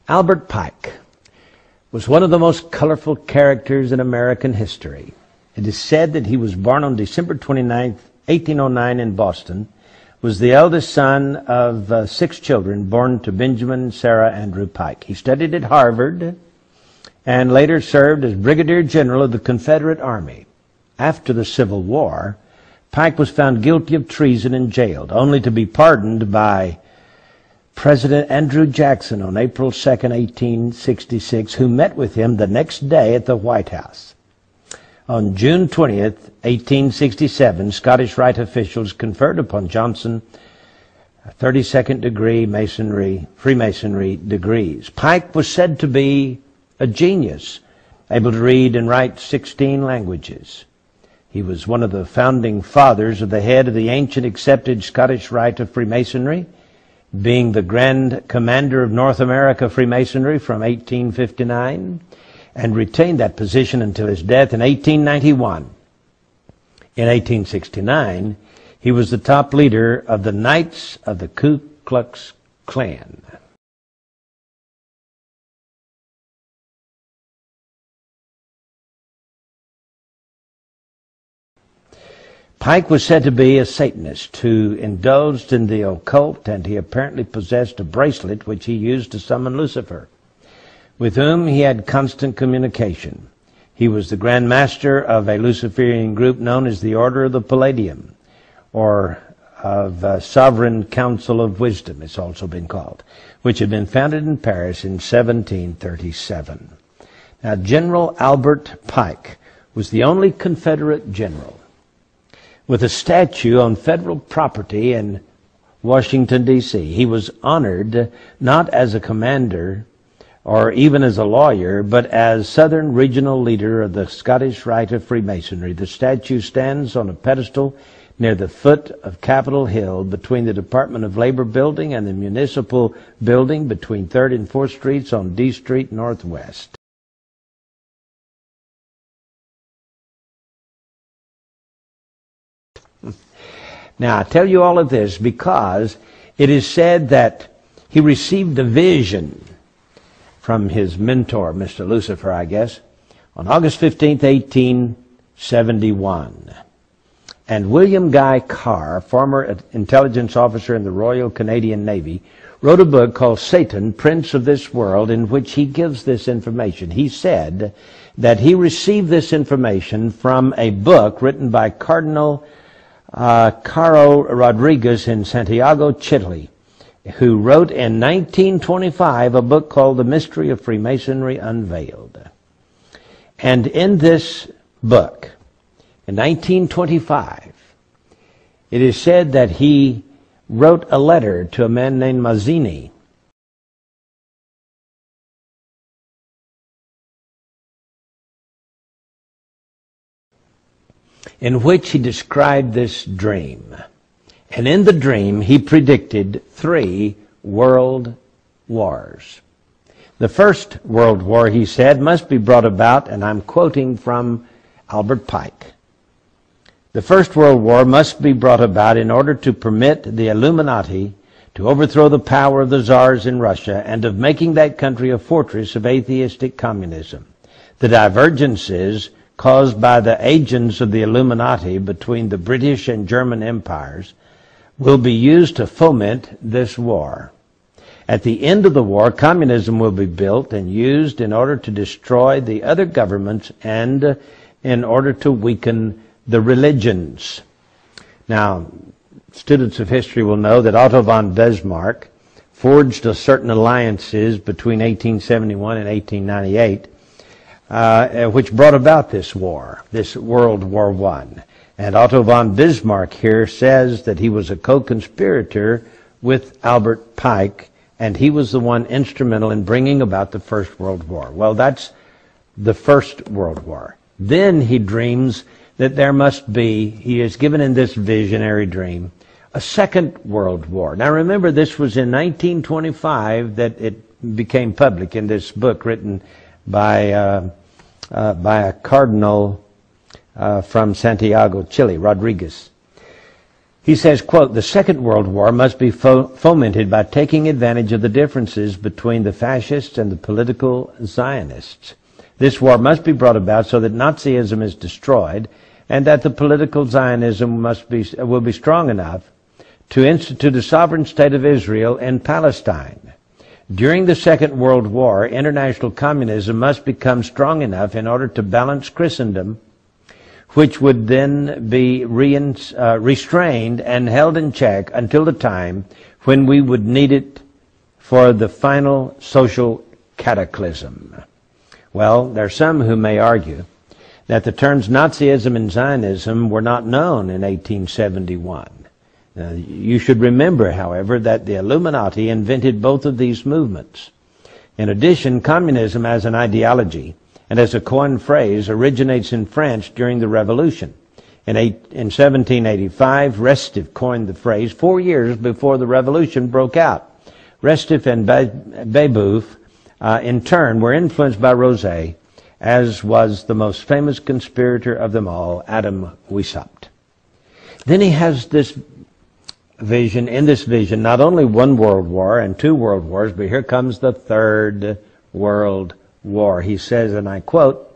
Albert Pike was one of the most colorful characters in American history. It is said that he was born on December 29, 1809 in Boston, was the eldest son of 6 children born to Benjamin and Sarah Andrew Pike. He studied at Harvard and later served as Brigadier General of the Confederate Army. After the Civil War, Pike was found guilty of treason and jailed, only to be pardoned by President Andrew Jackson on April 2, 1866, who met with him the next day at the White House. On June 20, 1867, Scottish Rite officials conferred upon Johnson 32nd degree Freemasonry degrees. Pike was said to be a genius, able to read and write 16 languages. He was one of the founding fathers of the head of the ancient accepted Scottish Rite of Freemasonry, being the Grand Commander of North America Freemasonry from 1859, and retained that position until his death in 1891. In 1869, he was the top leader of the Knights of the Ku Klux Klan. Pike was said to be a Satanist who indulged in the occult, and he apparently possessed a bracelet which he used to summon Lucifer, with whom he had constant communication. He was the Grand Master of a Luciferian group known as the Order of the Palladium, or of Sovereign Council of Wisdom, it's also been called, which had been founded in Paris in 1737. Now, General Albert Pike was the only Confederate general with a statue on federal property in Washington, D.C. He was honored not as a commander or even as a lawyer, but as Southern Regional Leader of the Scottish Rite of Freemasonry. The statue stands on a pedestal near the foot of Capitol Hill between the Department of Labor building and the Municipal building between 3rd and 4th Streets on D Street Northwest. Now, I tell you all of this because it is said that he received a vision from his mentor, Mr. Lucifer, I guess, on August 15, 1871. And William Guy Carr, former intelligence officer in the Royal Canadian Navy, wrote a book called Satan, Prince of this World, in which he gives this information. He said that he received this information from a book written by Cardinal Caro Rodriguez in Santiago, Chile, who wrote in 1925 a book called The Mystery of Freemasonry Unveiled. And in this book, in 1925, it is said that he wrote a letter to a man named Mazzini, in which he described this dream. And in the dream, he predicted 3 world wars. The First World War, he said, must be brought about, and I'm quoting from Albert Pike. The First World War must be brought about in order to permit the Illuminati to overthrow the power of the czars in Russia and of making that country a fortress of atheistic communism. The divergences caused by the agents of the Illuminati between the British and German empires will be used to foment this war. At the end of the war, communism will be built and used in order to destroy the other governments and in order to weaken the religions. Now, students of history will know that Otto von Bismarck forged certain alliances between 1871 and 1898, which brought about this war, this World War I. And Otto von Bismarck here says that he was a co-conspirator with Albert Pike, and he was the one instrumental in bringing about the First World War. Well, that's the First World War. Then he dreams that there must be, he is given in this visionary dream, a Second World War. Now remember, this was in 1925 that it became public in this book written by a cardinal from Santiago, Chile, Rodriguez. He says, quote, "The Second World War must be fomented by taking advantage of the differences between the fascists and the political Zionists. This war must be brought about so that Nazism is destroyed and that the political Zionism will be strong enough to institute a sovereign state of Israel in Palestine. During the Second World War, international communism must become strong enough in order to balance Christendom, which would then be restrained and held in check until the time when we would need it for the final social cataclysm." Well, there are some who may argue that the terms Nazism and Zionism were not known in 1871. Now, you should remember, however, that the Illuminati invented both of these movements. In addition, communism as an ideology and as a coined phrase originates in France during the Revolution. In 1785, Restif coined the phrase 4 years before the Revolution broke out. Restif and Babeuf, in turn, were influenced by Rosé, as was the most famous conspirator of them all, Adam Weishaupt. Then he has this vision, in this vision, not only one world war and two world wars, but here comes the third world war. He says, and I quote,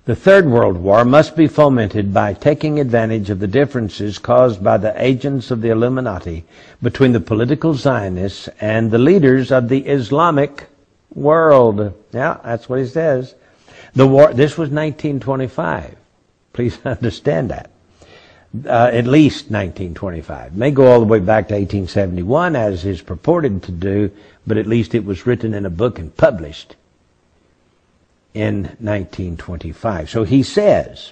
"The Third World War must be fomented by taking advantage of the differences caused by the agents of the Illuminati between the political Zionists and the leaders of the Islamic world." Yeah, that's what he says. The war, this was 1925. Please understand that. At least 1925. May go all the way back to 1871, as is purported to do, but at least it was written in a book and published in 1925. So he says,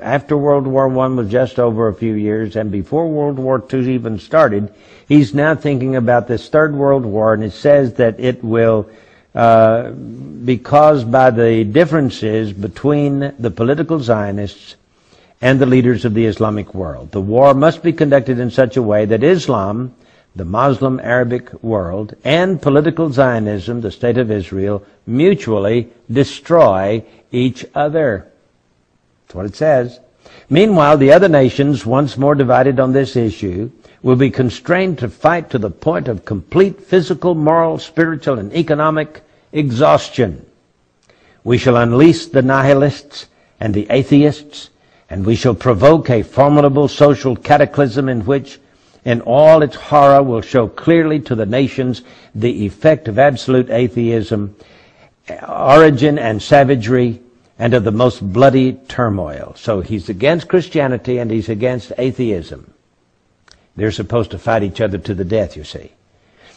after World War I was just over a few years, and before World War II even started, he's now thinking about this Third World War, and it says that it will be caused by the differences between the political Zionists and the leaders of the Islamic world. The war must be conducted in such a way that Islam, the Muslim Arabic world, and political Zionism, the State of Israel, mutually destroy each other. That's what it says. Meanwhile, the other nations, once more divided on this issue, will be constrained to fight to the point of complete physical, moral, spiritual, and economic exhaustion. We shall unleash the nihilists and the atheists, and we shall provoke a formidable social cataclysm in which, in all its horror, will show clearly to the nations the effect of absolute atheism, origin and savagery, and of the most bloody turmoil. So he's against Christianity and he's against atheism. They're supposed to fight each other to the death, you see.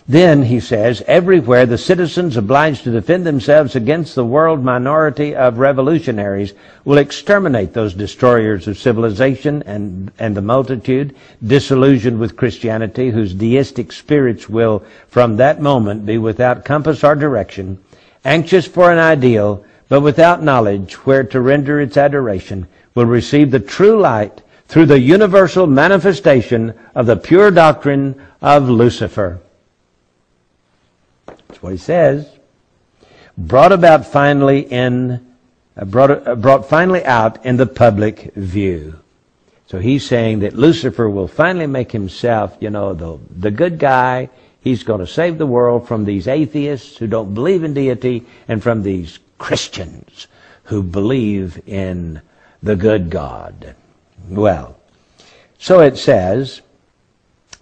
Then, he says, everywhere the citizens obliged to defend themselves against the world minority of revolutionaries will exterminate those destroyers of civilization and the multitude, disillusioned with Christianity, whose deistic spirits will from that moment be without compass or direction, anxious for an ideal, but without knowledge where to render its adoration, will receive the true light through the universal manifestation of the pure doctrine of Lucifer. That's what he says. Brought finally out in the public view. So he's saying that Lucifer will finally make himself, the good guy. He's going to save the world from these atheists who don't believe in deity and from these Christians who believe in the good God. Well, so it says,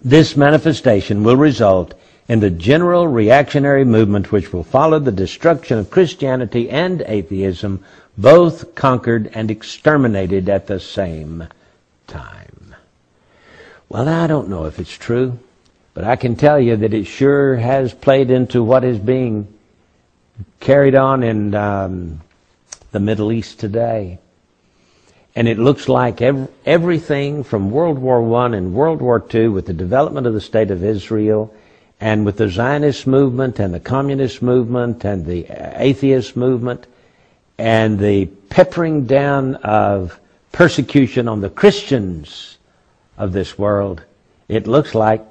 this manifestation will result in the general reactionary movement which will follow the destruction of Christianity and atheism, both conquered and exterminated at the same time. Well, I don't know if it's true, but I can tell you that it sure has played into what is being carried on in the Middle East today. And it looks like everything from World War I and World War II, with the development of the State of Israel, and with the Zionist movement and the Communist movement and the atheist movement, and the peppering down of persecution on the Christians of this world, it looks like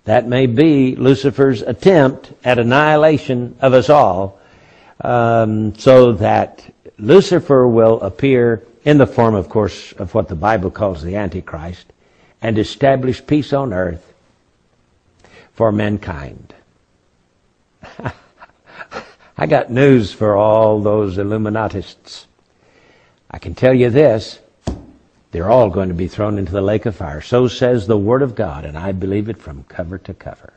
that may be Lucifer's attempt at annihilation of us all, so that Lucifer will appear in the form, of course, of what the Bible calls the Antichrist, and establish peace on earth for mankind. I got news for all those Illuminatists. I can tell you this, they're all going to be thrown into the lake of fire. So says the Word of God, and I believe it from cover to cover.